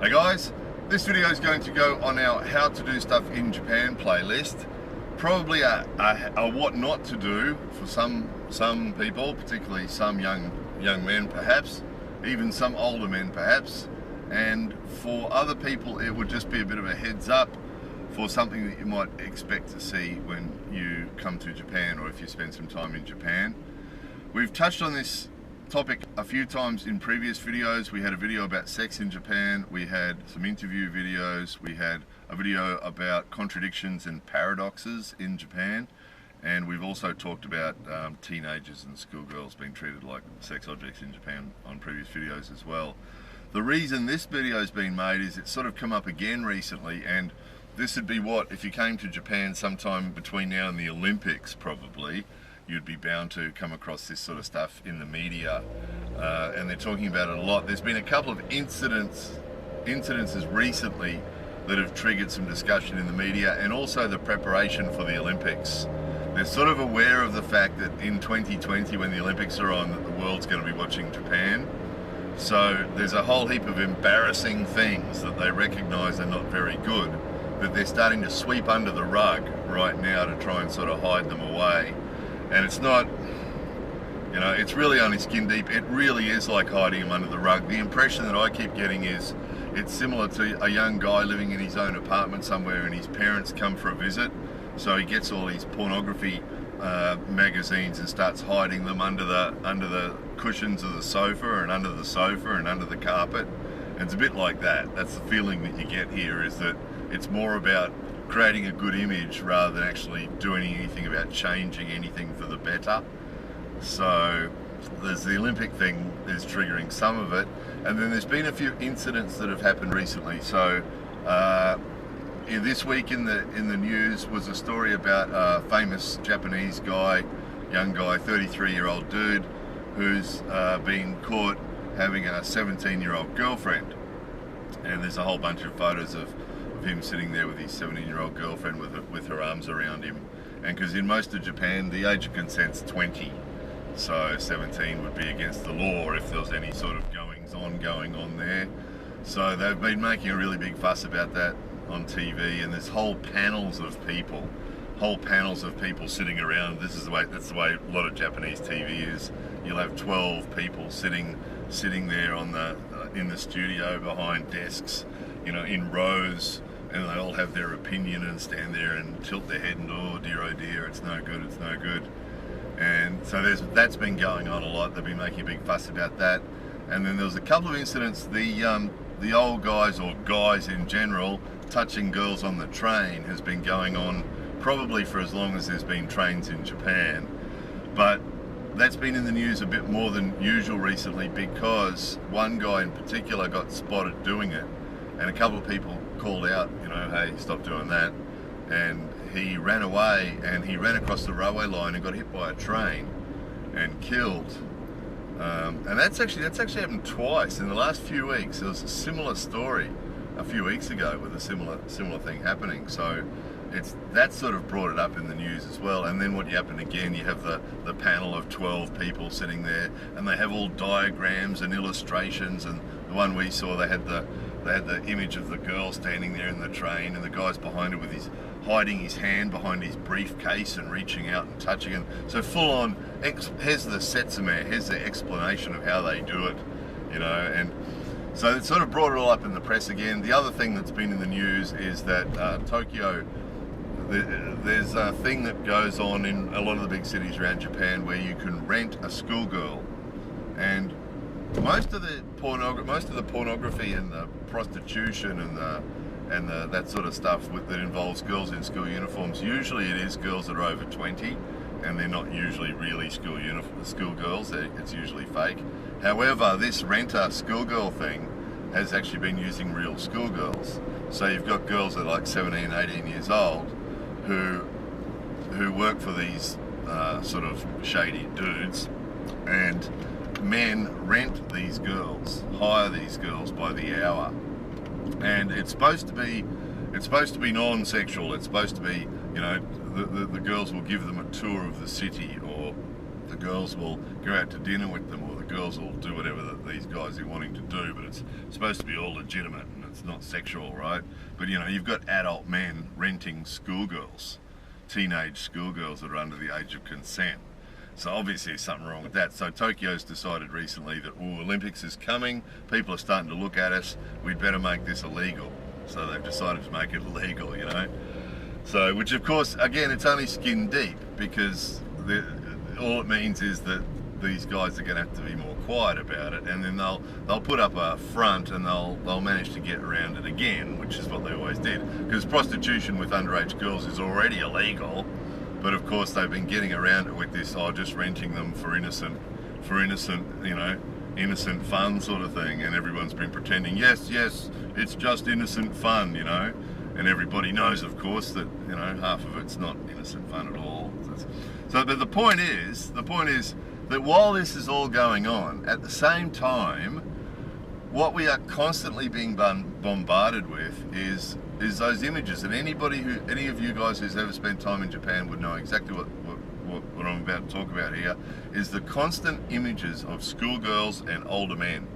Hey guys, this video is going to go on our how to do stuff in Japan playlist. Probably a what not to do for some people, particularly some young men perhaps, even some older men perhaps, and for other people it would just be a bit of a heads up for something that you might expect to see when you come to Japan or if you spend some time in Japan. We've touched on this topic a few times in previous videos. We had a video about sex in Japan, we had some interview videos, we had a video about contradictions and paradoxes in Japan, and we've also talked about teenagers and schoolgirls being treated like sex objects in Japan on previous videos as well. The reason this video has been made is it's sort of come up again recently, and this would be what, if you came to Japan sometime between now and the Olympics probably, you'd be bound to come across this sort of stuff in the media, and they're talking about it a lot. There's been a couple of incidences recently that have triggered some discussion in the media, and also the preparation for the Olympics. They're sort of aware of the fact that in 2020, when the Olympics are on, that the world's going to be watching Japan. So there's a whole heap of embarrassing things that they recognise are not very good, that they're starting to sweep under the rug right now to try and sort of hide them away. And it's not, you know, it's really only skin deep. It really is like hiding them under the rug. The impression that I keep getting is it's similar to a young guy living in his own apartment somewhere and his parents come for a visit. So he gets all these pornography magazines and starts hiding them under the cushions of the sofa and under the sofa and under the carpet. And it's a bit like that. That's the feeling that you get here, is that it's more about creating a good image rather than actually doing anything about changing anything for the better. So there's the Olympic thing is triggering some of it, and then there's been a few incidents that have happened recently. So this week in the news was a story about a famous Japanese guy, young guy, 33-year-old dude, who's been caught having a 17-year-old girlfriend, and there's a whole bunch of photos of him sitting there with his 17-year-old girlfriend with her arms around him. And because in most of Japan the age of consent's 20, so 17 would be against the law if there was any sort of goings on going on there. So they've been making a really big fuss about that on TV, and there's whole panels of people sitting around. That's the way a lot of Japanese TV is. You'll have 12 people sitting there on in the studio behind desks, you know, in rows, and they all have their opinion and stand there and tilt their head and oh dear, it's no good, it's no good. And so that's been going on a lot. They've been making a big fuss about that. And then there was a couple of incidents, the old guys, or guys in general, touching girls on the train has been going on probably for as long as there's been trains in Japan. But that's been in the news a bit more than usual recently, because one guy in particular got spotted doing it, and a couple of people called out, you know, hey, stop doing that. And he ran away, and he ran across the railway line and got hit by a train and killed. And that's actually happened twice in the last few weeks. There was a similar story a few weeks ago with a similar thing happening. So that sort of brought it up in the news as well. And then what happened again, you have the panel of 12 people sitting there, and they have all diagrams and illustrations. And the one we saw, they had the image of the girl standing there in the train, and the guy's behind her with hiding his hand behind his briefcase and reaching out and touching it. So full on, here's the setsume, here's the explanation of how they do it, you know. And so it sort of brought it all up in the press again. The other thing that's been in the news is that Tokyo, there's a thing that goes on in a lot of the big cities around Japan where you can rent a schoolgirl, and most of the pornography and the prostitution and that sort of stuff that involves girls in school uniforms, usually it is girls that are over 20, and they're not usually really schoolgirls. It's usually fake. However, this renter schoolgirl thing has actually been using real schoolgirls. So you've got girls that are like 17, 18 years old who work for these sort of shady dudes, and men rent these girls, hire these girls by the hour, and it's supposed to be non-sexual. It's supposed to be, you know, the girls will give them a tour of the city, or the girls will go out to dinner with them, or the girls will do whatever these guys are wanting to do, but it's supposed to be all legitimate and it's not sexual, right? But you know, you've got adult men renting schoolgirls, teenage schoolgirls that are under the age of consent. So obviously there's something wrong with that. So Tokyo's decided recently that, Olympics is coming, people are starting to look at us, we'd better make this illegal. So they've decided to make it illegal, you know. So, which of course, again, it's only skin deep, because all it means is that these guys are going to have to be more quiet about it, and then they'll put up a front and they'll manage to get around it again, which is what they always did. Because prostitution with underage girls is already illegal, but of course they've been getting around it with this, just renting them for innocent, you know, innocent fun sort of thing, and everyone's been pretending, yes, it's just innocent fun, you know, and everybody knows, of course, that, you know, half of it's not innocent fun at all. So, but the point is that while this is all going on, at the same time, what we are constantly being bombarded with is those images. And any of you guys who's ever spent time in Japan would know exactly what I'm about to talk about here, is the constant images of schoolgirls and older men.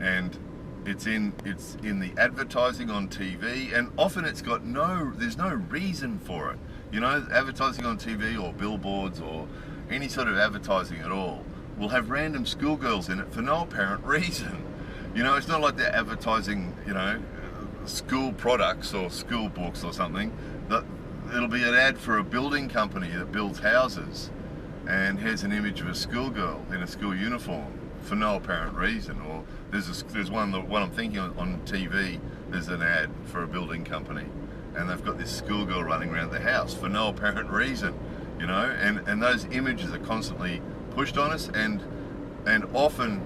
And it's in the advertising on TV, and often there's no reason for it. You know, advertising on TV or billboards or any sort of advertising at all will have random schoolgirls in it for no apparent reason. You know, it's not like they're advertising, you know, school products or school books or something. It'll be an ad for a building company that builds houses, and here's an image of a schoolgirl in a school uniform for no apparent reason. Or there's one I'm thinking on TV. There's an ad for a building company, and they've got this schoolgirl running around the house for no apparent reason. You know, and those images are constantly pushed on us, and often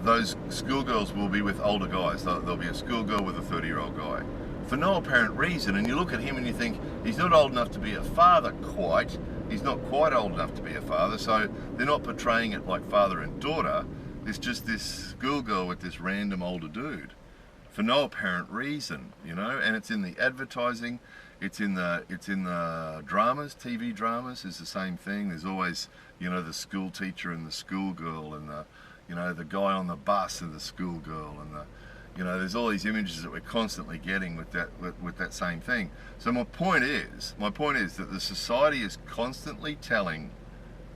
those schoolgirls will be with older guys. There'll be a schoolgirl with a 30-year-old guy for no apparent reason, and you look at him and you think, he's not old enough to be a father quite. He's not quite old enough to be a father, so they're not portraying it like father and daughter. It's just this schoolgirl with this random older dude for no apparent reason, you know. And it's in the advertising, it's in the dramas, TV dramas is the same thing. There's always, you know, the school teacher and the schoolgirl, and the guy on the bus and the schoolgirl, and there's all these images that we're constantly getting with that same thing. So my point is that the society is constantly telling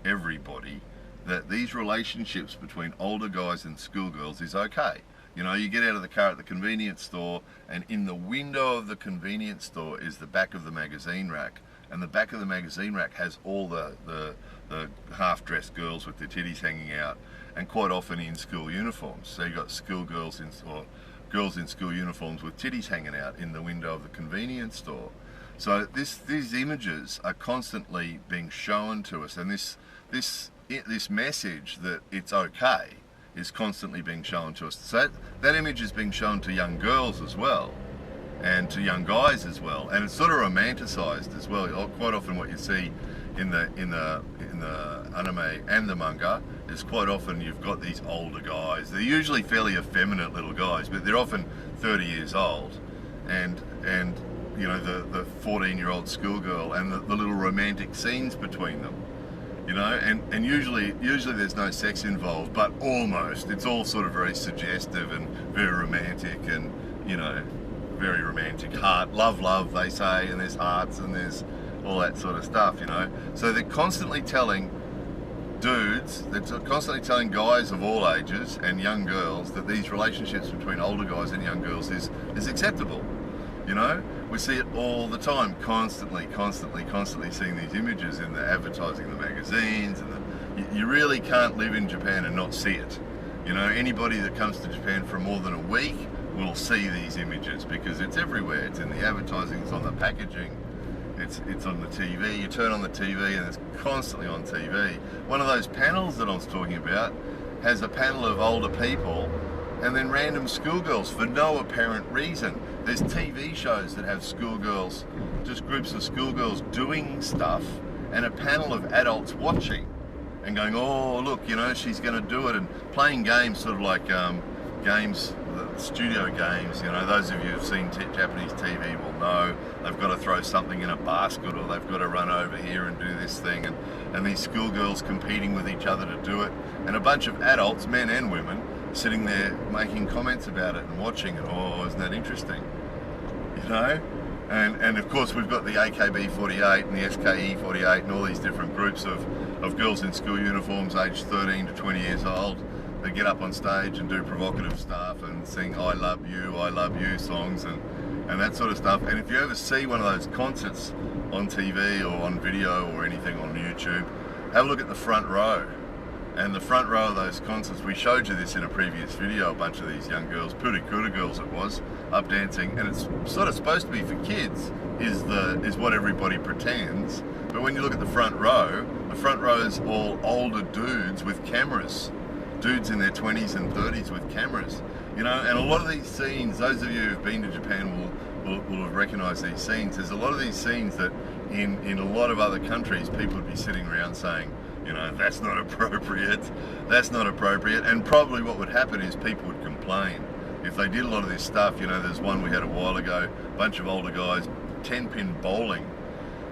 everybody that these relationships between older guys and schoolgirls is okay. You know, you get out of the car at the convenience store, and in the window of the convenience store is the back of the magazine rack, and the back of the magazine rack has all the half-dressed girls with their titties hanging out, and quite often in school uniforms. So you got schoolgirls or girls in school uniforms with titties hanging out in the window of the convenience store. So these images are constantly being shown to us, and this message that it's okay is constantly being shown to us. So that image is being shown to young girls as well, and to young guys as well, and it's sort of romanticized as well. Quite often what you see in the anime and the manga is quite often you've got these older guys. They're usually fairly effeminate little guys, but they're often 30 years old, and you know, the 14-year-old schoolgirl, and the little romantic scenes between them. You know, and usually there's no sex involved, but almost. It's all sort of very suggestive and very romantic, and, you know, very romantic. Love, they say, and there's hearts, and there's all that sort of stuff, you know. So they're constantly telling guys of all ages and young girls that these relationships between older guys and young girls is acceptable. You know, we see it all the time, constantly seeing these images in the advertising, the magazines, and you really can't live in Japan and not see it. You know, anybody that comes to Japan for more than a week will see these images, because it's everywhere. It's in the advertising, it's on the packaging, it's on the TV. You turn on the TV and it's constantly on TV. One of those panels that I was talking about has a panel of older people and then random schoolgirls for no apparent reason. There's TV shows that have schoolgirls, just groups of schoolgirls doing stuff, and a panel of adults watching and going, oh, look, you know, she's going to do it, and playing games sort of like games, the studio games, you know, those of you who've seen Japanese TV will know they've got to throw something in a basket, or they've got to run over here and do this thing, and these schoolgirls competing with each other to do it, and a bunch of adults, men and women, sitting there making comments about it and watching it. Oh, isn't that interesting? You know? And of course we've got the AKB48 and the SKE48 and all these different groups of girls in school uniforms aged 13 to 20 years old that get up on stage and do provocative stuff and sing I love you songs and that sort of stuff. And if you ever see one of those concerts on TV or on video or anything on YouTube, have a look at the front row. And the front row of those concerts, we showed you this in a previous video, a bunch of these young girls, Purikuta girls it was, up dancing, and it's sort of supposed to be for kids, is what everybody pretends. But when you look at the front row is all older dudes with cameras, dudes in their 20s and 30s with cameras, you know. And a lot of these scenes, those of you who've been to Japan will have recognised these scenes. There's a lot of these scenes that in a lot of other countries people would be sitting around saying, you know, that's not appropriate, and probably what would happen is people would complain. If they did a lot of this stuff, you know, there's one we had a while ago, a bunch of older guys, 10-pin bowling,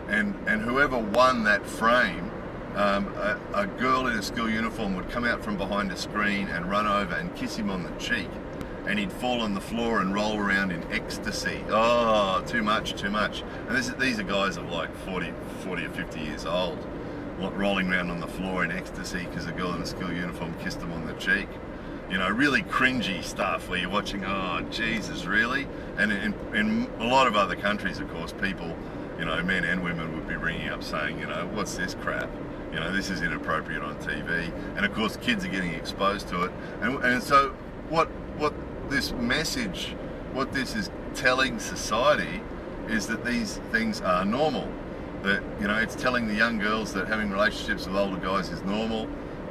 and whoever won that frame, a girl in a school uniform would come out from behind a screen and run over and kiss him on the cheek, and he'd fall on the floor and roll around in ecstasy. Oh, too much. And these are guys of like 40 or 50 years old, rolling around on the floor in ecstasy because a girl in a school uniform kissed them on the cheek. You know, really cringy stuff where you're watching, oh, Jesus, really? And in a lot of other countries, of course, people, you know, men and women would be ringing up saying, you know, what's this crap? You know, this is inappropriate on TV. And of course, kids are getting exposed to it. And so what this message, what this is telling society is that these things are normal. That, you know, it's telling the young girls that having relationships with older guys is normal,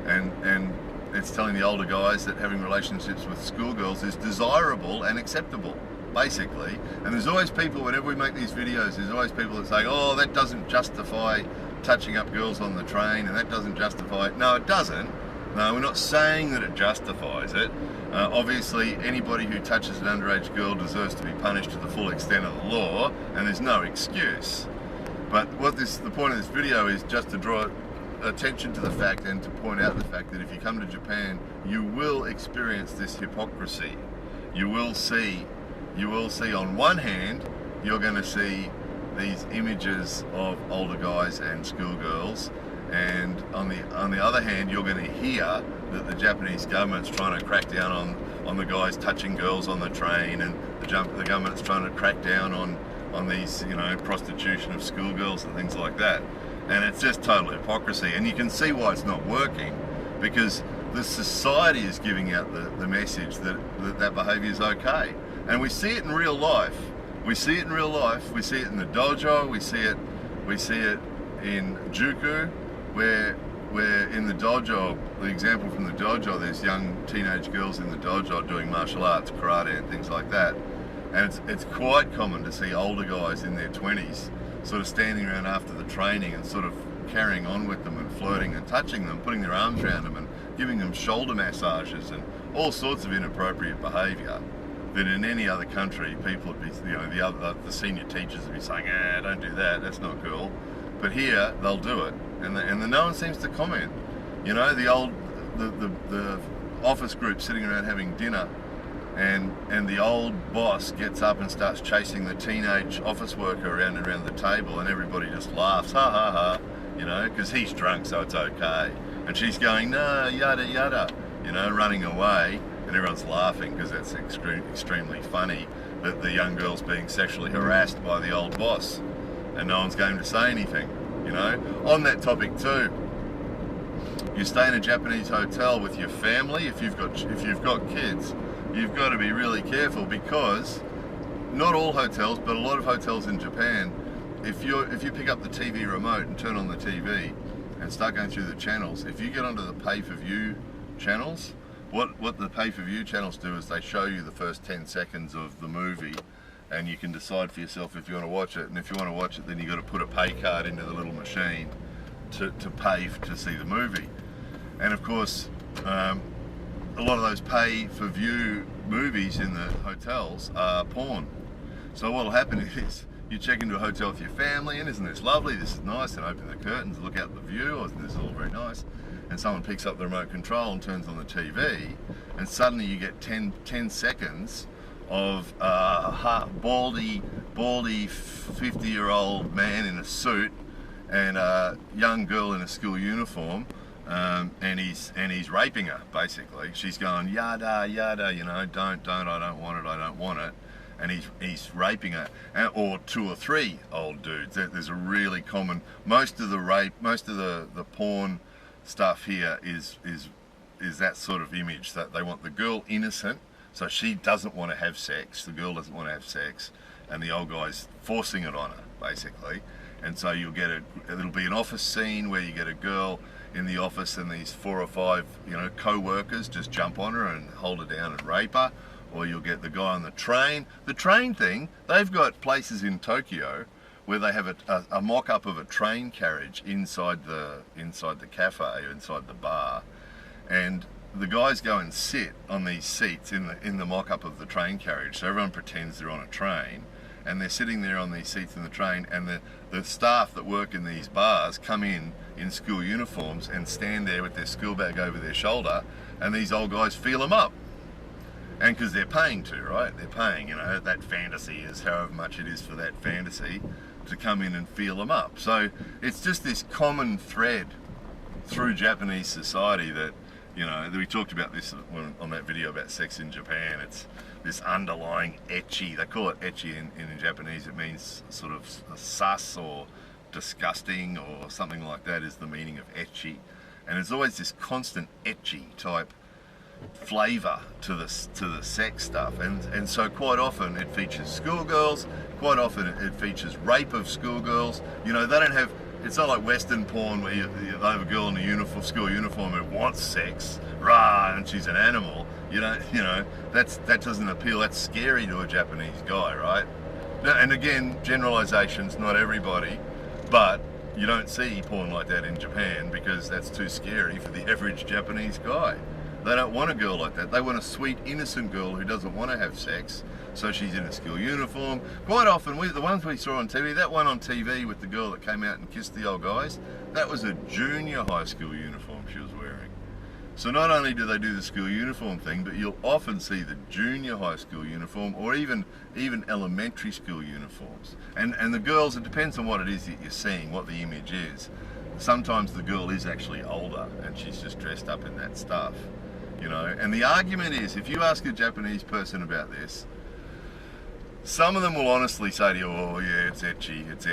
and it's telling the older guys that having relationships with schoolgirls is desirable and acceptable, basically. And there's always people, whenever we make these videos, there's always people that say, oh, that doesn't justify touching up girls on the train, and that doesn't justify it. No, it doesn't. No, we're not saying that it justifies it. Obviously, anybody who touches an underage girl deserves to be punished to the full extent of the law, and there's no excuse. But the point of this video is just to draw attention to the fact and to point out the fact that if you come to Japan, you will experience this hypocrisy. You will see on one hand, you're going to see these images of older guys and schoolgirls, and on the other hand, you're going to hear that the Japanese government's trying to crack down on the guys touching girls on the train, and the government's trying to crack down on these, you know, prostitution of schoolgirls and things like that. And it's just total hypocrisy. And you can see why it's not working, because the society is giving out the message that behaviour is okay. And we see it in real life. We see it in real life. We see it in the dojo. We see it in Juku, where in the dojo, the example from the dojo, there's young teenage girls in the dojo doing martial arts, karate and things like that. And it's quite common to see older guys in their 20s sort of standing around after the training and sort of carrying on with them and flirting and touching them, putting their arms around them and giving them shoulder massages and all sorts of inappropriate behaviour that in any other country people would be, you know, the senior teachers would be saying, don't do that, that's not cool. But here they'll do it, and no one seems to comment. You know, the office group sitting around having dinner, and the old boss gets up and starts chasing the teenage office worker around the table, and everybody just laughs, ha ha ha, you know, because he's drunk, so it's okay. And she's going, no, yada yada, you know, running away, and everyone's laughing because that's extremely funny that the young girl's being sexually harassed by the old boss, and no one's going to say anything, you know. On that topic too, you stay in a Japanese hotel with your family, if you've got kids, you've got to be really careful, because not all hotels, but a lot of hotels in Japan, if you pick up the TV remote and turn on the TV and start going through the channels, if you get onto the pay-per-view channels, what the pay-per-view channels do is they show you the first 10 seconds of the movie, and you can decide for yourself if you want to watch it. And if you want to watch it, then you've got to put a pay card into the little machine to pay to see the movie. And of course, a a lot of those pay-for-view movies in the hotels are porn. So what'll happen is you check into a hotel with your family, and isn't this lovely, this is nice, and open the curtains, look out the view, isn't this all very nice, and someone picks up the remote control and turns on the TV, and suddenly you get 10 seconds of a baldy 50-year-old man in a suit and a young girl in a school uniform, and he's raping her, basically. She's going, yada, yada, you know, don't, I don't want it. And he's raping her, or 2 or 3 old dudes. There's a really common, most of the porn stuff here is that sort of image, that they want the girl innocent, so she doesn't want to have sex, the girl doesn't want to have sex, and the old guy's forcing it on her, basically. And so you'll get it'll be an office scene where you get a girl in the office and these 4 or 5, you know, co-workers just jump on her and hold her down and rape her. Or you'll get the guy on the train. The train thing, they've got places in Tokyo where they have a mock-up of a train carriage inside the cafe, inside the bar, and the guys go and sit on these seats in the mock-up of the train carriage. So everyone pretends they're on a train, and they're sitting there on these seats in the train, and the staff that work in these bars come in school uniforms and stand there with their school bag over their shoulder, and these old guys feel them up. And because they're paying to, right? They're paying, you know, that fantasy is however much it is for that fantasy to come in and feel them up. So it's just this common thread through Japanese society that, you know, we talked about this on that video about sex in Japan. It's this underlying ecchi. They call it ecchi in Japanese. It means sort of sus or disgusting or something like that is the meaning of ecchi. And there's always this constant ecchi type flavor to the sex stuff, and so quite often it features schoolgirls, quite often it features rape of schoolgirls. You know, they don't have, it's not like Western porn where you have a girl in a school uniform who wants sex, rah, and she's an animal. You know, that doesn't appeal, that's scary to a Japanese guy, right? And again, generalizations, not everybody, but you don't see porn like that in Japan because that's too scary for the average Japanese guy. They don't want a girl like that. They want a sweet, innocent girl who doesn't want to have sex, so she's in a school uniform. Quite often, the ones we saw on TV, that one on TV with the girl that came out and kissed the old guys, that was a junior high school uniform she was wearing. So not only do they do the school uniform thing, but you'll often see the junior high school uniform, or even elementary school uniforms. And the girls, it depends on what it is that you're seeing, what the image is. Sometimes the girl is actually older, and she's just dressed up in that stuff. You know, and the argument is, if you ask a Japanese person about this, some of them will honestly say to you, oh yeah, it's ecchi, it's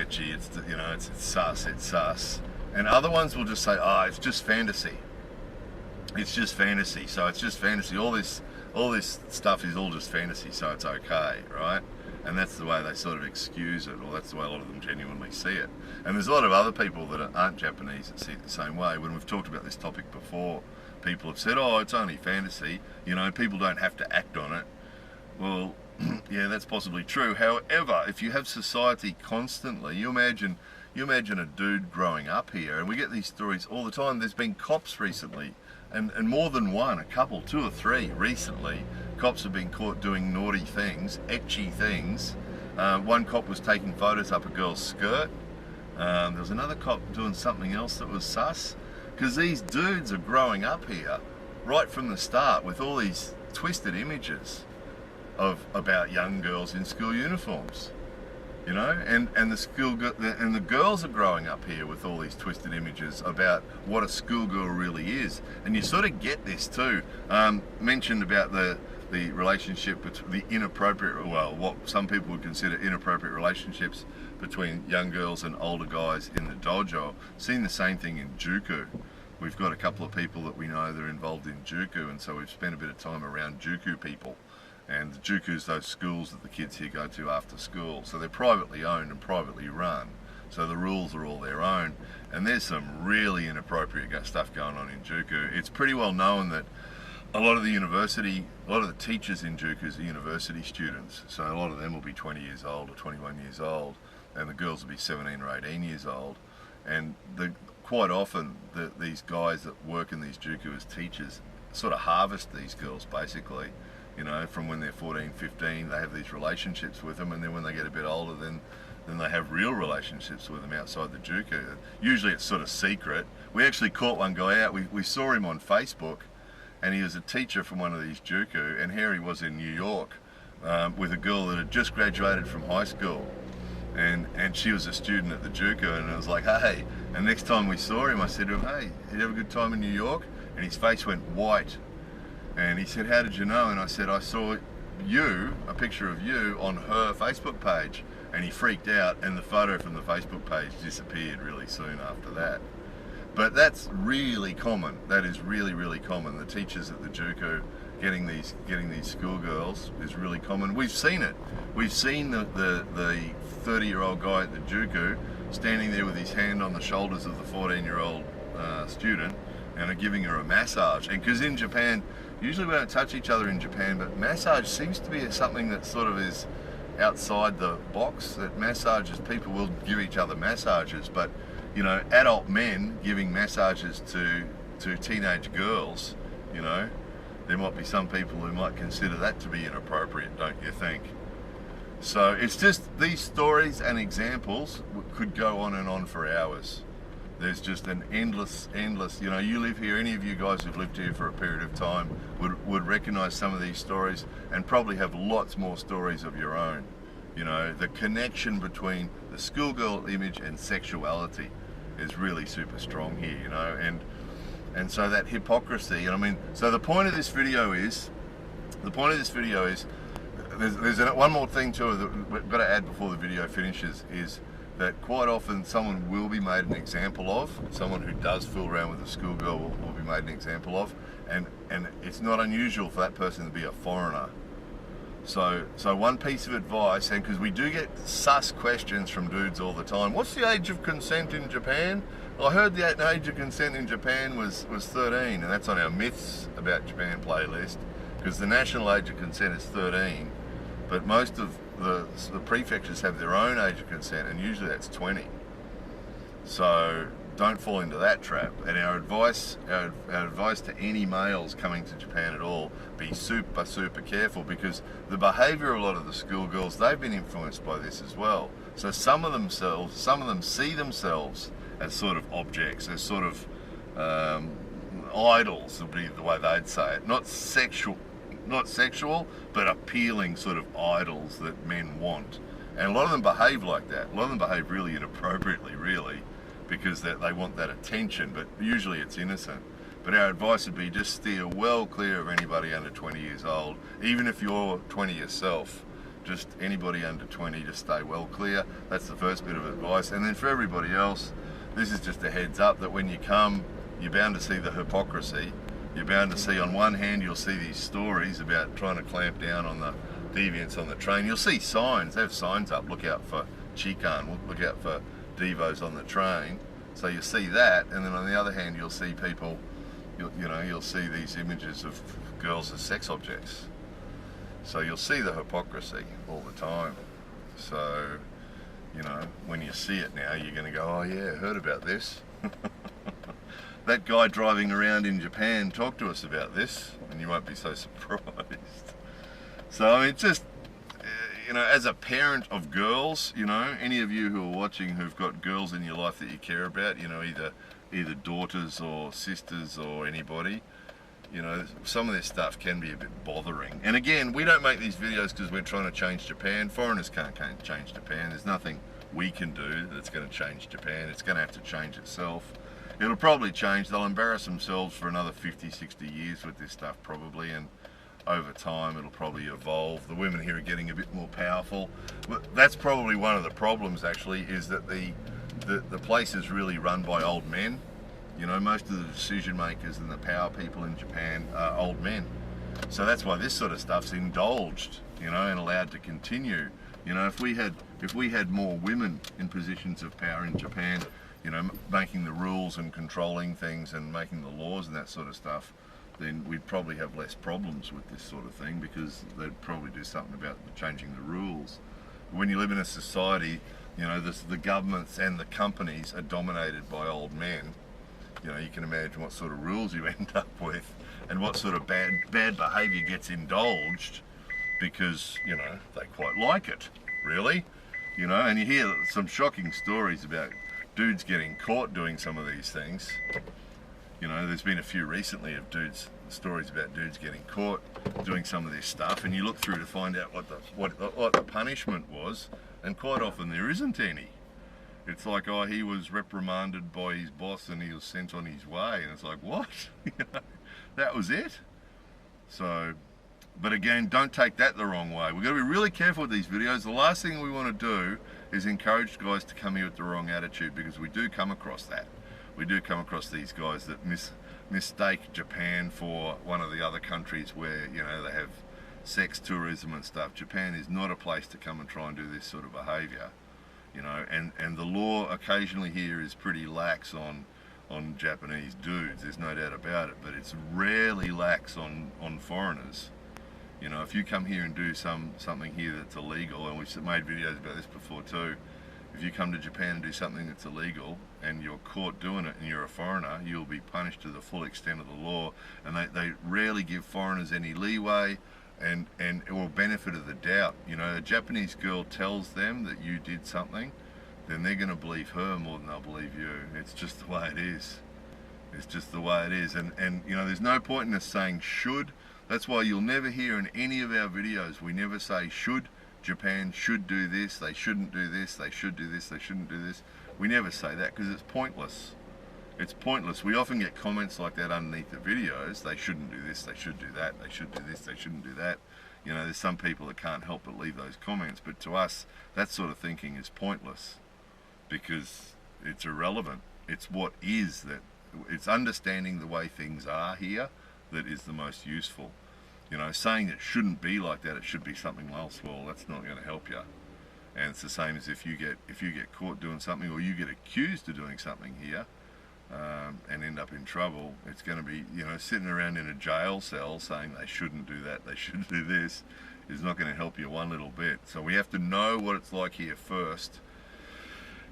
you know, it's sus. And other ones will just say, oh, it's just fantasy. It's just fantasy, so it's just fantasy. All this stuff is all just fantasy, so it's okay, right? And that's the way they sort of excuse it, or that's the way a lot of them genuinely see it. And there's a lot of other people that aren't Japanese that see it the same way. When we've talked about this topic before, people have said, oh, it's only fantasy, you know, people don't have to act on it. Well, yeah, that's possibly true. However, if you have society constantly, you imagine a dude growing up here, and we get these stories all the time. There's been cops recently, and more than one, a couple, 2 or 3 recently, cops have been caught doing naughty things, ecchi things. One cop was taking photos up a girl's skirt. There was another cop doing something else that was sus. Because these dudes are growing up here right from the start with all these twisted images about young girls in school uniforms, you know, and the girls are growing up here with all these twisted images about what a schoolgirl really is. And you sort of get this too. Mentioned about the relationship between what some people would consider inappropriate relationships between young girls and older guys in the dojo. Seen the same thing in Juku. We've got a couple of people that we know that are involved in Juku, and so we've spent a bit of time around Juku people. And the Juku's those schools that the kids here go to after school. So they're privately owned and privately run. So the rules are all their own. And there's some really inappropriate stuff going on in Juku. It's pretty well known that a lot of the teachers in Juku are university students. So a lot of them will be 20 years old or 21 years old. And the girls will be 17 or 18 years old. And quite often, these guys that work in these Juku as teachers sort of harvest these girls basically, you know, from when they're 14, 15, they have these relationships with them, and then when they get a bit older, then they have real relationships with them outside the juku. Usually it's sort of secret. We actually caught one guy out, we saw him on Facebook, and he was a teacher from one of these juku, and here he was in New York with a girl that had just graduated from high school, and she was a student at the juku, and I was like, hey, and next time we saw him I said to him, hey, did you have a good time in New York? And his face went white, and he said, how did you know? And I said, I saw you, a picture of you on her Facebook page. And he freaked out, and the photo from the Facebook page disappeared really soon after that. But that's really common. That is really, really common. The teachers at the juku getting these schoolgirls is really common. We've seen it. We've seen the 30-year-old guy at the juku standing there with his hand on the shoulders of the 14-year-old student and are giving her a massage. And because in Japan, usually we don't touch each other in Japan, but massage seems to be something that sort of is outside the box, that massages, people will give each other massages, but you know, adult men giving massages to teenage girls, you know, there might be some people who might consider that to be inappropriate, don't you think? So it's just, these stories and examples could go on and on for hours. There's just an endless, you know, you live here, any of you guys who've lived here for a period of time would recognize some of these stories, and probably have lots more stories of your own. You know, the connection between the schoolgirl image and sexuality is really super strong here, you know, and so that hypocrisy, and I mean, so the point of this video is, there's one more thing too that we've got to add before the video finishes, is that quite often someone will be made an example of, someone who does fool around with a schoolgirl will be made an example of, and it's not unusual for that person to be a foreigner. So one piece of advice, and because we do get sus questions from dudes all the time, what's the age of consent in Japan? Well, I heard the age of consent in Japan was 13, and that's on our Myths About Japan playlist, because the national age of consent is 13, but most of the prefectures have their own age of consent, and usually that's 20. So don't fall into that trap. And our advice to any males coming to Japan at all, be super careful, because the behaviour of a lot of the schoolgirls, they've been influenced by this as well. So some of them see themselves as sort of objects, as sort of idols, would be the way they'd say it. Not sexual, but appealing sort of idols that men want. And a lot of them behave like that. A lot of them behave really inappropriately, really, because they want that attention, but usually it's innocent. But our advice would be just steer well clear of anybody under 20 years old. Even if you're 20 yourself, just anybody under 20, just stay well clear. That's the first bit of advice. And then for everybody else, this is just a heads up that when you come, you're bound to see the hypocrisy. You're bound to see, on one hand, you'll see these stories about trying to clamp down on the deviants on the train. You'll see signs, they have signs up, look out for chikan, look out for devos on the train. So you see that, and then on the other hand, you'll see people, you'll see these images of girls as sex objects. So you'll see the hypocrisy all the time. So, you know, when you see it now, you're going to go, oh yeah, heard about this. That guy driving around in Japan talked to us about this, and you won't be so surprised. So, I mean, it's just, you know, as a parent of girls, you know, any of you who are watching who've got girls in your life that you care about, you know, either daughters or sisters or anybody, you know, some of this stuff can be a bit bothering. And again, we don't make these videos because we're trying to change Japan. Foreigners can't change Japan. There's nothing we can do that's going to change Japan. It's going to have to change itself. It'll probably change. They'll embarrass themselves for another 50, 60 years with this stuff probably, and over time it'll probably evolve. The women here are getting a bit more powerful. But that's probably one of the problems, actually, is that the place is really run by old men. You know, most of the decision makers and the power people in Japan are old men. So that's why this sort of stuff's indulged, you know, and allowed to continue. You know, if we had more women in positions of power in Japan, you know, making the rules and controlling things and making the laws and that sort of stuff, then we'd probably have less problems with this sort of thing, because they'd probably do something about changing the rules. When you live in a society, you know, the governments and the companies are dominated by old men. You know, you can imagine what sort of rules you end up with. and what sort of bad behaviour gets indulged because, you know, they quite like it, really. You know, and you hear some shocking stories about dudes getting caught doing some of these things. You know, there's been a few recently of stories about dudes getting caught doing some of this stuff, and you look through to find out what the punishment was, and quite often there isn't any. It's like, oh, he was reprimanded by his boss and he was sent on his way, and it's like, what? You know, that was it? So, but again, don't take that the wrong way. We've got to be really careful with these videos. The last thing we want to do is encourage guys to come here with the wrong attitude, because we do come across that. We do come across these guys that mistake Japan for one of the other countries where, you know, they have sex tourism and stuff. Japan is not a place to come and try and do this sort of behaviour. You know, and the law occasionally here is pretty lax on Japanese dudes, there's no doubt about it, but it's rarely lax on foreigners. You know, if you come here and do something here that's illegal, and we've made videos about this before too, if you come to Japan and do something that's illegal and you're caught doing it and you're a foreigner, you'll be punished to the full extent of the law, and they rarely give foreigners any leeway and or benefit of the doubt. You know, a Japanese girl tells them that you did something, then they're going to believe her more than they'll believe you. It's just the way it is. It's just the way it is. And you know, there's no point in us saying should. That's why you'll never hear in any of our videos, we never say should. Japan should do this, they shouldn't do this, they should do this, they shouldn't do this. We never say that because it's pointless. It's pointless. We often get comments like that underneath the videos. They shouldn't do this, they should do that, they should do this, they shouldn't do that. You know, there's some people that can't help but leave those comments, but to us, that sort of thinking is pointless because it's irrelevant. It's what is that, it's understanding the way things are here that is the most useful. You know, saying it shouldn't be like that, it should be something else, well, that's not going to help you. And it's the same as if you get caught doing something, or you get accused of doing something here, and end up in trouble. It's going to be, you know, sitting around in a jail cell saying they shouldn't do that, they should do this, is not going to help you one little bit. So we have to know what it's like here first,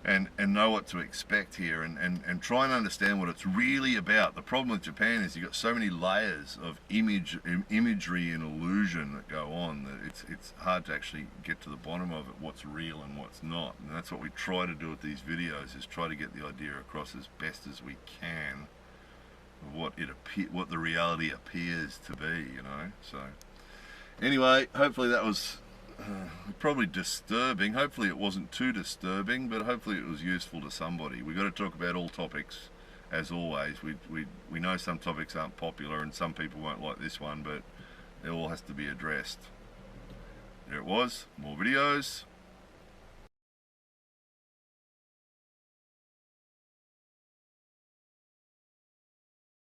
and know what to expect here, and try and understand what it's really about. The problem with Japan is you've got so many layers of imagery and illusion that go on that it's hard to actually get to the bottom of it, what's real and what's not. And that's what we try to do with these videos, is try to get the idea across as best as we can of what the reality appears to be, you know. So anyway, hopefully that was probably disturbing. Hopefully it wasn't too disturbing, but hopefully it was useful to somebody. We've got to talk about all topics, as always. We know some topics aren't popular and some people won't like this one, but it all has to be addressed. There it was, more videos.